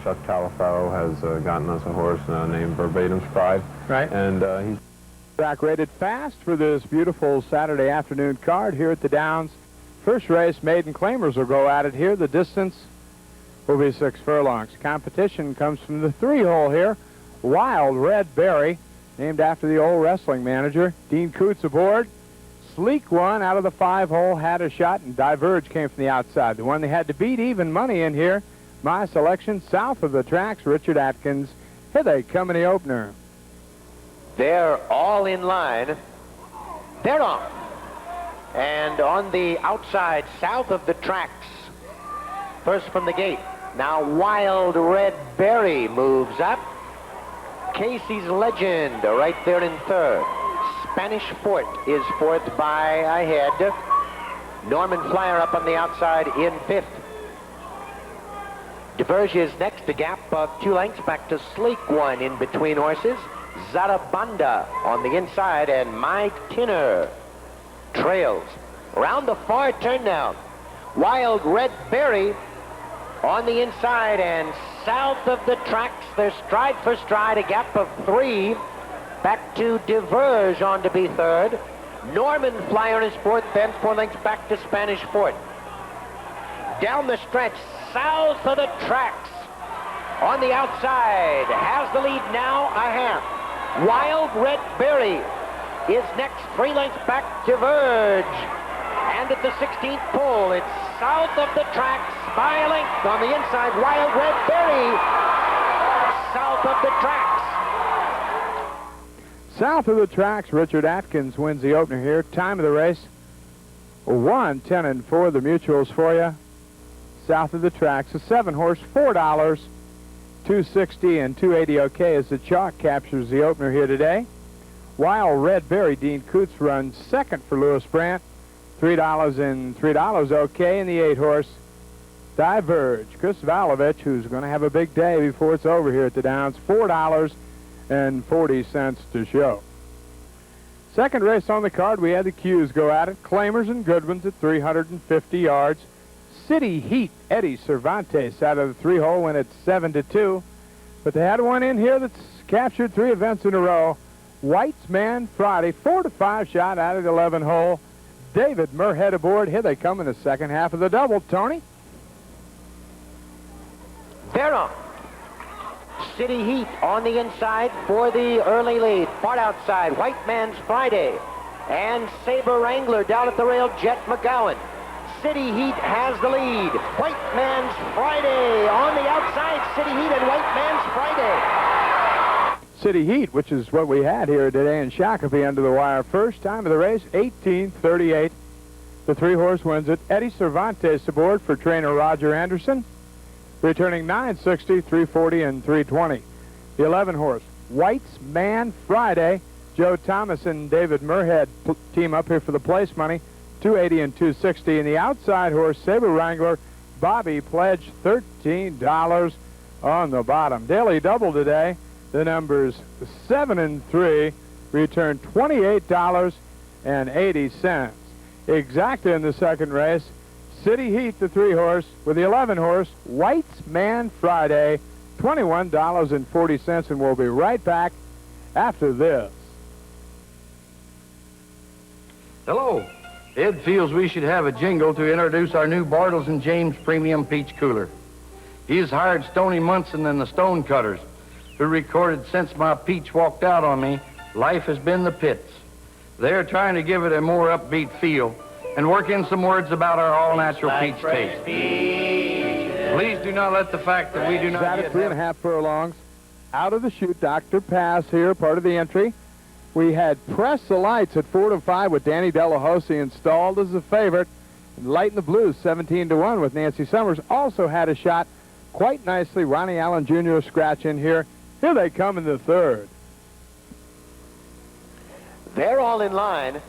Chuck Talifaro has gotten us a horse named Verbatim's Pride. Right. And he's track rated fast for this beautiful Saturday afternoon card here at the Downs. First race, maiden claimers will go at it here. The distance will be 6 furlongs. Competition comes from the 3-hole here. Wild Red Berry, named after the old wrestling manager. Dean Coots aboard. Sleek One out of the 5-hole had a shot, and Diverge came from the outside. The one they had to beat, even money in here. My selection, South of the Tracks, Richard Atkins. Here they come in the opener. They're all in line. They're on. And on the outside, South of the Tracks. First from the gate. Now Wild Red Berry moves up. Casey's Legend right there in third. Spanish Fort is fourth by a head. Norman Flyer up on the outside in fifth. Diverge is next, a gap of 2 lengths back to Sleek One in between horses. Zarabanda on the inside, and My Tinner trails. Around the far turn now. Wild Red Berry on the inside, and South of the Tracks, they're stride for stride, a gap of 3. Back to Diverge on to be third. Norman Flyer is fourth, then 4 lengths back to Spanish Fort. Down the stretch, South of the Tracks on the outside has the lead now, a half. Wild Red Berry is next, 3 lengths back, Diverge. And at the 16th pole, it's South of the Tracks by a length on the inside. Wild Red Berry, South of the Tracks. South of the Tracks, Richard Atkins wins the opener here. Time of the race, 1, 10, and 4. The mutuals for you. South of the Tracks, a 7-horse, $4, $260 and $280 okay as the chalk captures the opener here today. Wild Red Berry, Dean Coots runs second for Lewis Brandt, $3 and $3 okay, and the 8-horse Diverge. Chris Valovich, who's going to have a big day before it's over here at the Downs, $4 and 40 cents to show. Second race on the card, we had the Q's go at it. Claimers and good ones at 350 yards. City Heat, Eddie Cervantes out of the 3-hole went at 7-2. But they had one in here that's captured 3 events in a row. White's Man Friday, 4-5 shot out of the 11-hole. David Murhead aboard. Here they come in the second half of the double. Tony? They're on. City Heat on the inside for the early lead. Far outside, White Man's Friday. And Saber Wrangler down at the rail, Jet McGowan. City Heat has the lead. White Man's Friday on the outside. City Heat and White Man's Friday. City Heat, which is what we had here today in Shakopee under the wire. First time of the race, 18:38. The 3-horse wins it. Eddie Cervantes aboard for trainer Roger Anderson, returning 960, 340, and 320. The 11-horse, White's Man Friday. Joe Thomas and David Murhead team up here for the place money. $280 and $260. And the outside horse, Saber Wrangler, Bobby pledged $13 on the bottom. Daily double today. The numbers 7 and 3 return $28.80. Exacta in the second race. City Heat, the 3-horse, with the 11-horse, White's Man Friday, $21.40. And we'll be right back after this. Hello. Ed feels we should have a jingle to introduce our new Bartles and James Premium Peach Cooler. He has hired Stoney Munson and the Stone Cutters, who recorded Since My Peach Walked Out on Me, Life Has Been the Pits. They're trying to give it a more upbeat feel and work in some words about our all-natural peach taste. Please do not let the fact that we do not yet 3.5 furlongs. Out of the chute, Dr. Pass here, part of the entry. We had Press the Lights at 4-5 with Danny Delahoussaye installed as a favorite. And Light in the Blues, 17-1 with Nancy Summers, also had a shot quite nicely. Ronnie Allen Jr. scratch in here. Here they come in the third. They're all in line.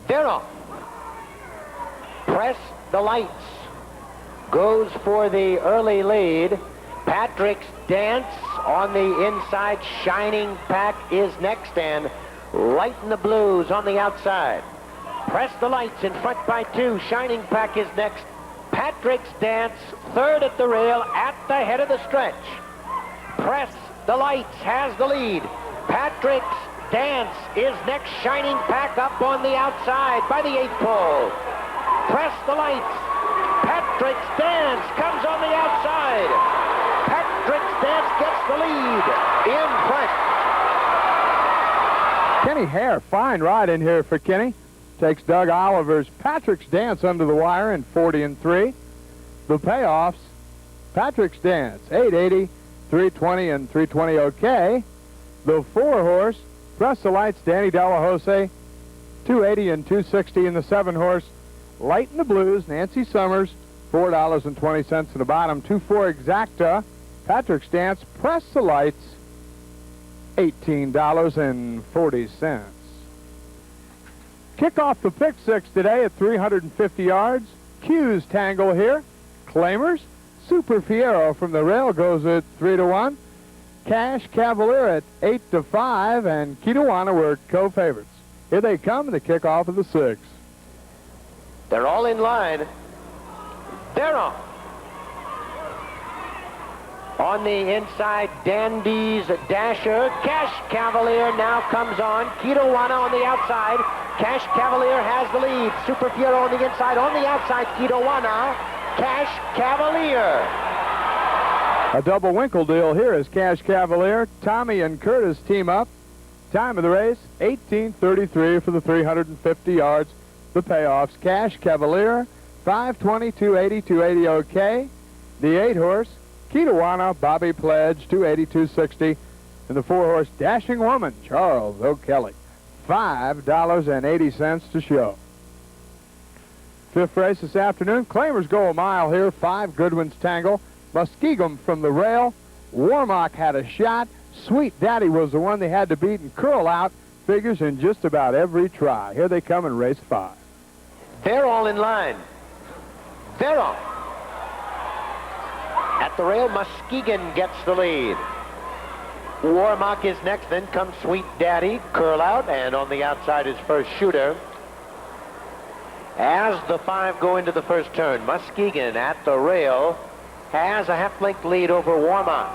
They're on. Press the Lights goes for the early lead. Patrick's Dance on the inside. Shining Pack is next, and Light in the Blues on the outside. Press the Lights in front by 2. Shining Pack is next. Patrick's Dance, third at the rail, at the head of the stretch. Press the Lights has the lead. Patrick's Dance is next, shining pack up on the outside by the 8th pole. Press the Lights. Patrick's Dance comes on the outside. Patrick's Dance gets the lead in front. Kenny Hare, fine ride in here for Kenny. Takes Doug Oliver's Patrick's Dance under the wire in 40-3. The payoffs, Patrick's Dance, 880, 320, and 320 okay. The 4-horse, Press the Lights, Danny Della Jose, 280 and 260 in the 7-horse. Light in the Blues, Nancy Summers, $4.20 in the bottom. 2-4 Exacta, Patrick's Dance, Press the Lights, $18.40. Kick off the pick six today at 350 yards. Q's tangle here. Claimers, Super Fiero from the rail goes at 3-1. Cash Cavalier at 8-5, and Kitawana were co-favorites. Here they come, the kickoff of the six. They're all in line. They're on. On the inside, Dandy's Dasher. Cash Cavalier now comes on. Kitawana on the outside. Cash Cavalier has the lead. Super Fiero on the inside. On the outside, Kitawana. Cash Cavalier. A double Winkle deal here is Cash Cavalier. Tommy and Curtis team up. Time of the race, 18:33 for the 350 yards. The payoffs, Cash Cavalier, 520, 280, 280 okay. The 8-horse, Kitawana, Bobby Pledge, 280, 260. And the 4-horse, Dashing Woman, Charles O'Kelly, $5.80 to show. Fifth race this afternoon. Claimers go a mile here. 5 Goodwin's tangle. Muskegon from the rail. Warmock had a shot. Sweet Daddy was the one they had to beat, and Curl Out figures in just about every try. Here they come in race 5. They're all in line. They're on. At the rail, Muskegon gets the lead. Warmock is next, then comes Sweet Daddy, Curl Out, and on the outside is First Shooter. As the 5 go into the first turn, Muskegon at the rail has a half-length lead over Warmock.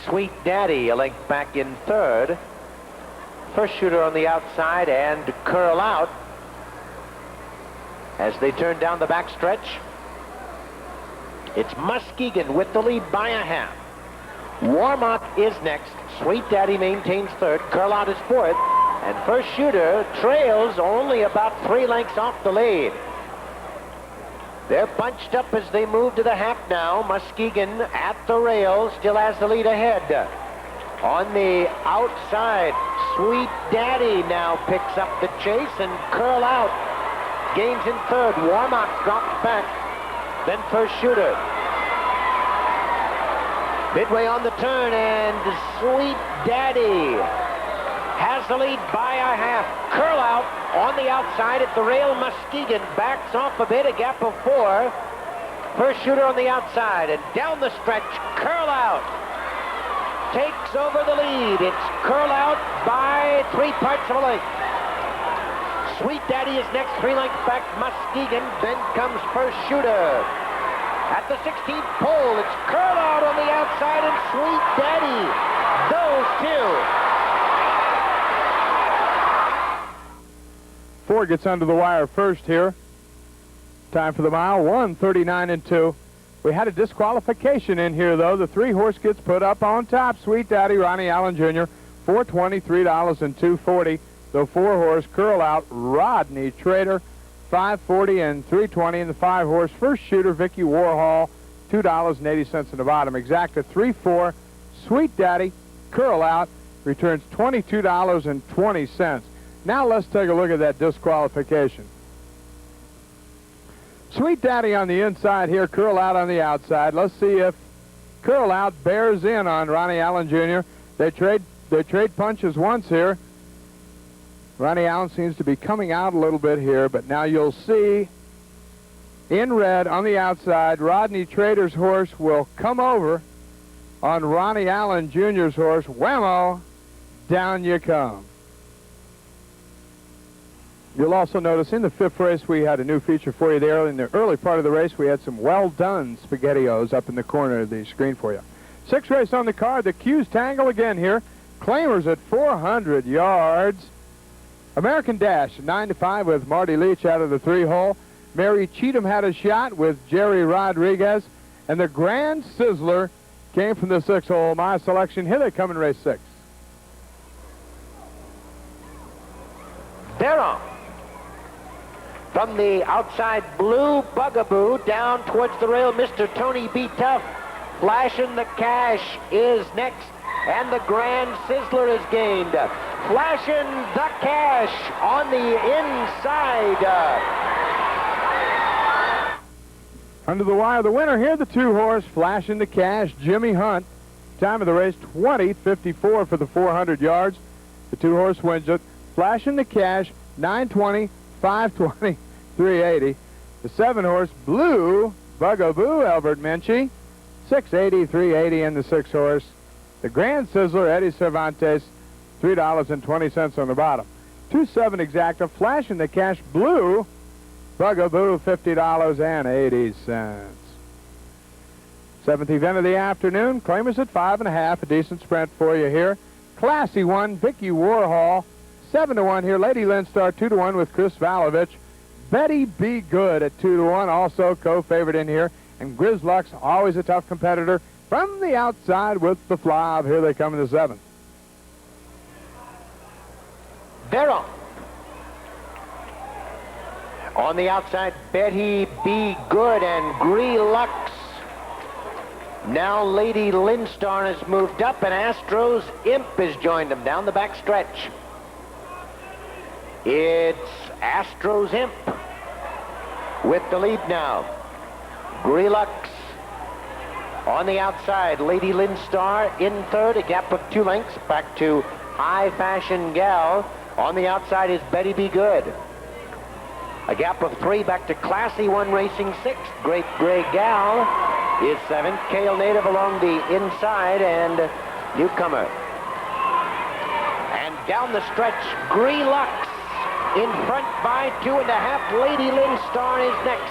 Sweet Daddy a length back in third. First Shooter on the outside, and Curl Out as they turn down the backstretch. It's Muskegon with the lead by a half. Warmock is next. Sweet Daddy maintains third. Curl Out is fourth. And First Shooter trails only about 3 lengths off the lead. They're bunched up as they move to the half now. Muskegon at the rail still has the lead ahead. On the outside, Sweet Daddy now picks up the chase, and Curl Out gains in third. Warmock drops back. Then First Shooter. Midway on the turn, and Sweet Daddy has the lead by a half. Curl Out on the outside at the rail. Muskegon backs off a bit, a gap of 4. First Shooter on the outside, and down the stretch, Curl Out takes over the lead. It's Curl Out by 3 parts of a length. Sweet Daddy is next, 3 lengths back. Muskegon, then comes First Shooter. At the 16th pole, it's Curl Out on the outside and Sweet Daddy. Those two. 4 gets under the wire first here. Time for the mile, 1:39-2. We had a disqualification in here, though. The 3-horse gets put up on top. Sweet Daddy, Ronnie Allen Jr., $420, $3 and $2.40. The 4-horse, Curl Out, Rodney Trader, $5.40 and $3.20. And the 5-horse, First Shooter, Vicky Warhol, $2.80 in the bottom. Exacta 3-4. Sweet Daddy, Curl Out, returns $22.20. Now let's take a look at that disqualification. Sweet Daddy on the inside here, Curl Out on the outside. Let's see if Curl Out bears in on Ronnie Allen Jr. They trade punches once here. Ronnie Allen seems to be coming out a little bit here, but now you'll see in red on the outside, Rodney Trader's horse will come over on Ronnie Allen Jr.'s horse. Whammo, down you come. You'll also notice in the 5th race we had a new feature for you there. In the early part of the race we had some well-done SpaghettiOs up in the corner of the screen for you. 6th race on the card. The Q's tangle again here. Claimers at 400 yards. American Dash 9-5 with Marty Leach out of the 3-hole. Mary Cheatham had a shot with Jerry Rodriguez. And the Grand Sizzler came from the 6-hole. My selection. Here they come in race 6. They're on. From the outside, Blue Bugaboo down towards the rail. Mr. Tony B. Tough. Flashing the Cash is next. And the Grand Sizzler is gained. Flashing the Cash on the inside. Under the wire, the winner here, the 2-horse, Flashing the Cash, Jimmy Hunt. Time of the race, 20:54 for the 400 yards. The 2-horse wins it. Flashing the Cash, 9:20, 5:20, 3:80. The 7-horse, Blue Bugaboo, Albert Menchie, 6:80, 3:80 in the 6-horse. The Grand Sizzler, Eddie Cervantes, $3.20 on the bottom. 2-7 exacta, Flashing the Cash, Blue Bugaboo, $50.80. 7th event of the afternoon. Claimers at 5.5. A decent sprint for you here. Classy 1, Vicky Warhol. 7-1 here. Lady Lindstar 2-1 with Chris Valovich. Betty Be Good at 2-1, also co-favorite in here. And Grizzlux, always a tough competitor, from the outside with the Flav. Here they come in the 7th. They're on the outside, Betty Be Good and Gree-Lux. Now Lady Lindstar has moved up, and Astro's Imp has joined them down the back stretch. It's Astro's Imp with the lead now. Gree-Lux on the outside. Lady Lindstar in 3rd, a gap of 2 lengths back to High Fashion Gal. On the outside is Betty Be Good. A gap of 3 back to Classy 1 Racing 6th. Great Gray Gal is 7th. Kale Native along the inside, and Newcomer. And down the stretch, Gree-Lux in front by 2.5. Lady Lindstar is next.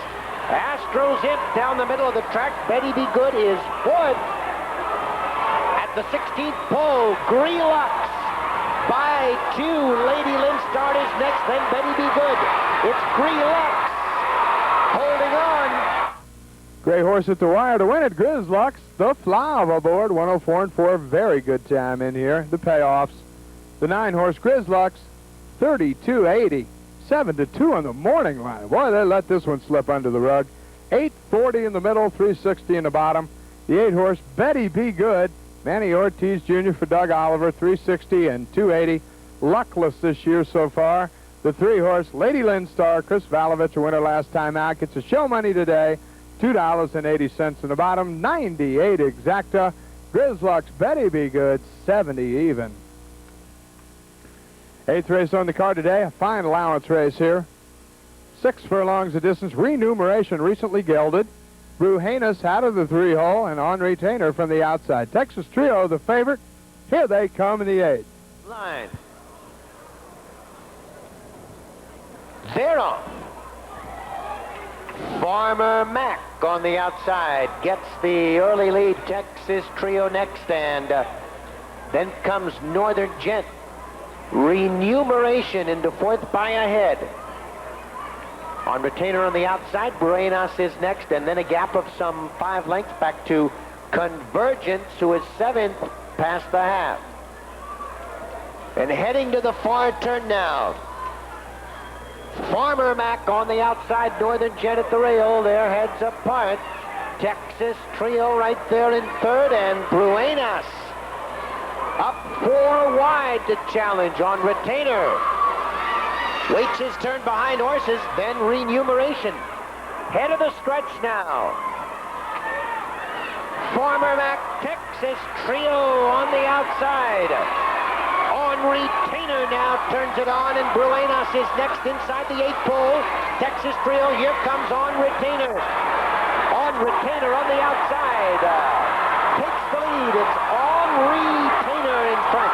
Astro's Imp down the middle of the track. Betty Be Good is 4th. At the 16th pole, Gree-Lux by 2. Lady Lindstar is next, then Betty Be Good. It's Gree-Lux holding on. Gray horse at the wire to win it. Grizzlux, the Flav aboard, 104.4. Very good time in here. The payoffs. The 9-horse Grizzlux, 32.80. 7-2 on the morning line. Boy, they let this one slip under the rug. 8:40 in the middle, 3:60 in the bottom. The 8-horse Betty Be Good. Manny Ortiz Jr. for Doug Oliver, 360 and 280. Luckless this year so far. The 3-horse Lady Lindstar, Chris Valovich, a winner last time out, gets a show money today, $2.80 in the bottom, 98 exacta. Grizzlux, Betty Be Good, 70 even. 8th race on the card today, a fine allowance race here. 6 furlongs of distance, renumeration recently gelded. Bruhenas out of the 3-hole and on retainer from the outside. Texas Trio, the favorite. Here they come in the 8th. Line. They're on. Farmer Mac on the outside gets the early lead. Texas Trio next, and then comes Northern Gent. Renumeration into 4th by a head. On retainer on the outside, Bruhenas is next, and then a gap of some 5 lengths back to Convergence, who is 7th past the half. And heading to the far turn now. Farmer Mac on the outside, Northern Jet at the rail, their heads apart. Texas Trio right there in 3rd, and Bruhenas up 4 wide to challenge on retainer. Waits his turn behind horses, then renumeration. Head of the stretch now. Farmer Mac, Texas Trio on the outside. On retainer now, turns it on, and Bruhenas is next inside the 8th pole. Texas Trio, here comes on retainer. On retainer on the outside. Takes the lead. It's on retainer in front.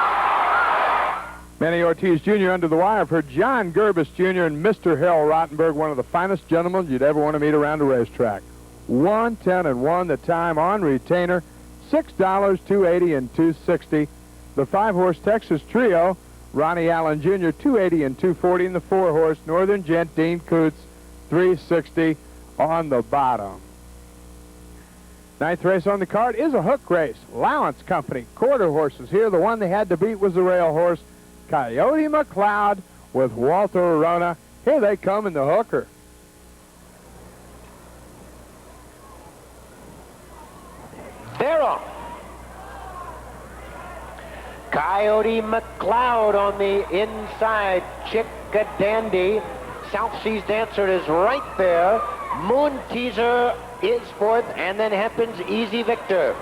Manny Ortiz Jr. under the wire for John Gerbis Jr. and Mr. Harold Rottenberg, one of the finest gentlemen you'd ever want to meet around a racetrack. 1:10-1 the time on retainer, $6, $2.80 and $2.60. The 5-horse Texas Trio, Ronnie Allen Jr., $2.80 and $2.40, and the 4-horse Northern Gent Dean Coots, $3.60 on the bottom. Ninth race on the card is a hook race. Lawrence Company, quarter horses here. The one they had to beat was the rail horse, Coyote McLeod with Walter Arona. Here they come in the hooker. They're off. Coyote McLeod on the inside. Chick-a-Dandy. South Seas Dancer is right there. Moon Teaser is fourth, and then Hempens Easy Victor.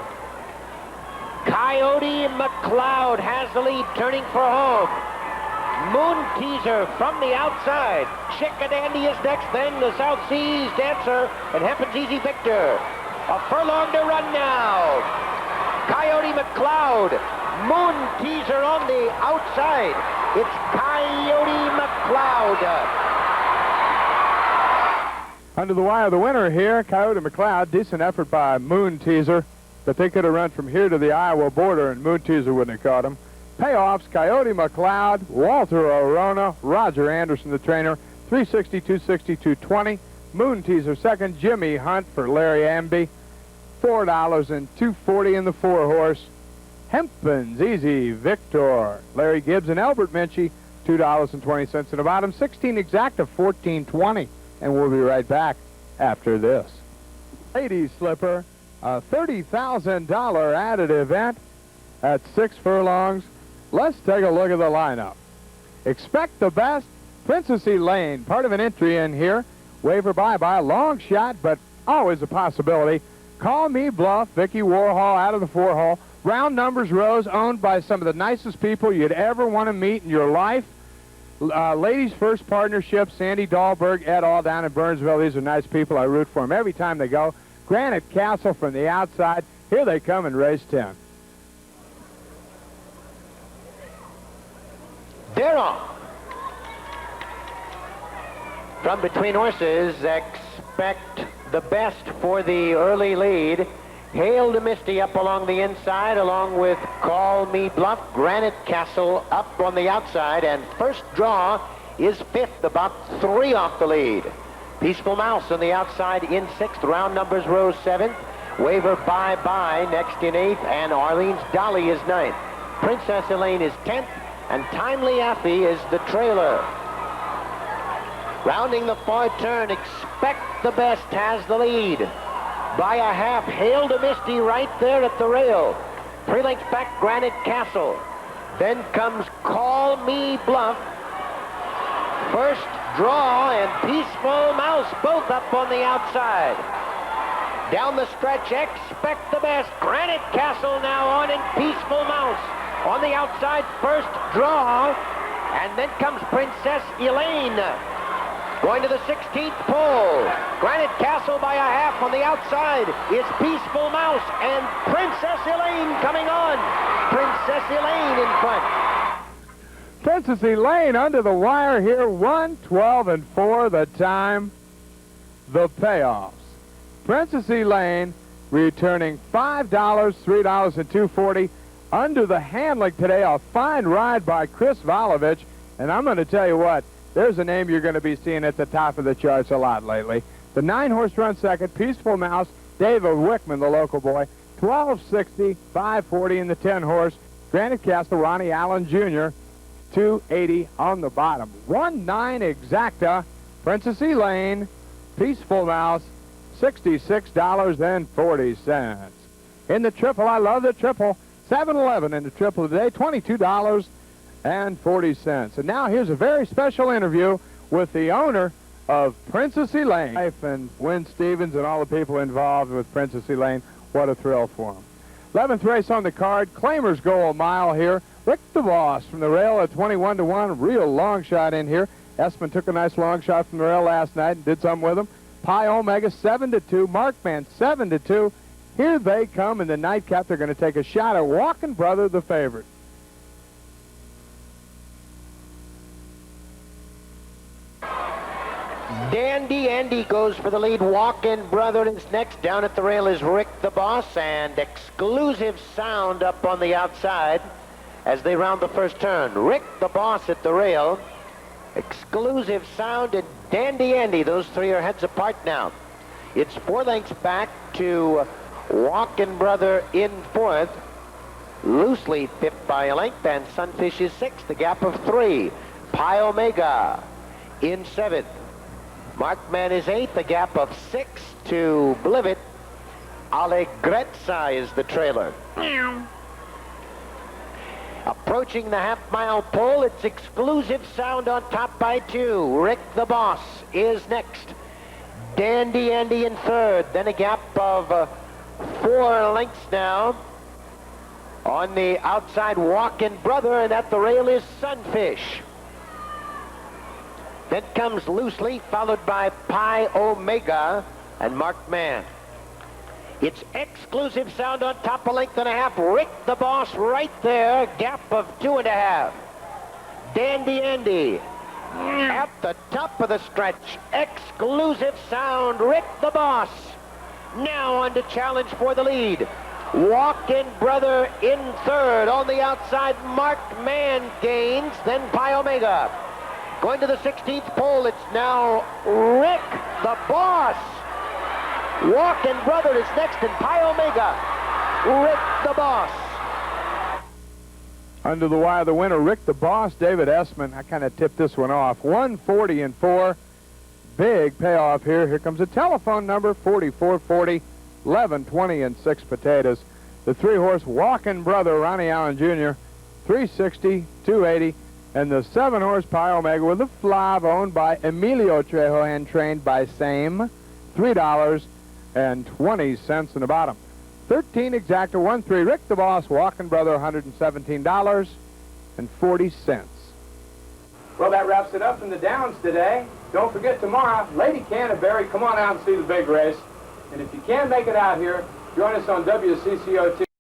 Coyote McLeod has the lead, turning for home. Moon Teaser from the outside. Chick-a-Dandy is next, then the South Seas Dancer and Hempens Easy Victor. A furlong to run now. Coyote McLeod, Moon Teaser on the outside. It's Coyote McLeod. Under the wire, the winner here, Coyote McLeod. Decent effort by Moon Teaser, but they could have run from here to the Iowa border, and Moon Teaser wouldn't have caught him. Payoffs, Coyote McLeod, Walter Arona, Roger Anderson, the trainer, $3.60, $2.60, $2.20. Moon Teaser second, Jimmy Hunt for Larry Amby, $4 and $2.40 in the 4-horse. Hempens Easy Victor, Larry Gibbs and Albert Minchie, $2.20 in the bottom. 16 exacta, $14.20. And we'll be right back after this. Ladies Slipper, a $30,000 added event at 6 furlongs. Let's take a look at the lineup. Expect the best. Princess Elaine, part of an entry in here. Waiver bye-bye, long shot, but always a possibility. Call Me Bluff, Vicky Warhol out of the 4-hole. Round Numbers Rose, owned by some of the nicest people you'd ever want to meet in your life. Ladies First Partnership, Sandy Dahlberg, Ed all down in Burnsville. These are nice people. I root for them every time they go. Granite Castle from the outside. Here they come in race 10. They're off. From between horses, expect the best for the early lead. Hail to Misty up along the inside, along with Call Me Bluff. Granite Castle up on the outside, and First Draw is fifth, about 3 off the lead. Peaceful Mouse on the outside in 6th. Round Numbers Rose 7th. Waiver Bye-Bye next in 8th, and Arlene's Dolly is 9th. Princess Elaine is 10th, and Timely Affy is the trailer. Rounding the far turn, Expect the Best has the lead. By a half, Hail to Misty right there at the rail. 3 lengths back, Granite Castle. Then comes Call Me Bluff. First Draw and Peaceful Mouse, both up on the outside. Down the stretch, Expect the Best. Granite Castle now on, and Peaceful Mouse. On the outside, First Draw. And then comes Princess Elaine. Going to the 16th pole. Granite Castle by a half. On the outside is Peaceful Mouse, and Princess Elaine coming on. Princess Elaine in front. Princess Elaine under the wire here, 1:12-4 the time. The payoffs. Princess Elaine returning $5, $3 and $2.40 under the handling today. A fine ride by Chris Volovich, and I'm going to tell you what, there's a name you're going to be seeing at the top of the charts a lot lately. The 9-horse run second, Peaceful Mouse, David Wickman, the local boy, $12.60, $5.40 in the 10-horse. Granite Castle, Ronnie Allen Jr., $2.80 on the bottom. 1-9 exacta, Princess Elaine, Peaceful Mouse, $66.40. In the triple, I love the triple, 7-11 in the triple today, $22.40. And now here's a very special interview with the owner of Princess Elaine. And Wynn Stevens and all the people involved with Princess Elaine. What a thrill for them. 11th race on the card. Claimers go a mile here. Rick DeVos from the rail at 21-1. Real long shot in here. Espen took a nice long shot from the rail last night and did something with him. Pi Omega 7-2. Markman 7-2. Here they come in the nightcap. They're going to take a shot at Walking Brother, the favorite. Dandy Andy goes for the lead. Walk-In Brother is next. Down at the rail is Rick the Boss, and Exclusive Sound up on the outside as they round the first turn. Rick the Boss at the rail. Exclusive Sound and Dandy Andy. Those three are heads apart now. It's 4 lengths back to Walk-In Brother in 4th. Loose lead 5th by a length, and Sunfish is 6th. The gap of 3. Pi Omega in 7th. Markman is 8th. The gap of 6 to Blivett. Allegrezza is the trailer. Approaching the half-mile pole, it's Exclusive Sound on top by 2. Rick the Boss is next. Dandy Andy in 3rd. Then a gap of 4 lengths now. On the outside, Walk-In Brother, and at the rail is Sunfish. Then comes Loose Leaf, followed by Pi Omega and Markman. It's Exclusive Sound on top, a length and a half. Rick the Boss right there, gap of 2.5. Dandy Andy at the top of the stretch. Exclusive Sound, Rick the Boss. Now on to challenge for the lead. Walk-In Brother in 3rd. On the outside, Markman gains, then Pi Omega. Going to the 16th pole, it's now Rick the Boss. Walk-In Brother is next, and Pi Omega. Rick the Boss. Under the wire, the winner, Rick the Boss, David Essman. I kind of tipped this one off. 140 and 4. Big payoff here. Here comes a telephone number, 4440 1120 and 6 potatoes. The 3-horse Walk-In Brother, Ronnie Allen Jr., 360, 280. And the 7-horse Pi Omega with the Flav, owned by Emilio Trejo and trained by Same, $3.20 in the bottom. 13 exacta, 1-3. Rick the Boss, Walk-In Brother, $117.40. Well, that wraps it up in the Downs today. Don't forget tomorrow, Lady Canterbury. Come on out and see the big race. And if you can't make it out here, join us on WCCO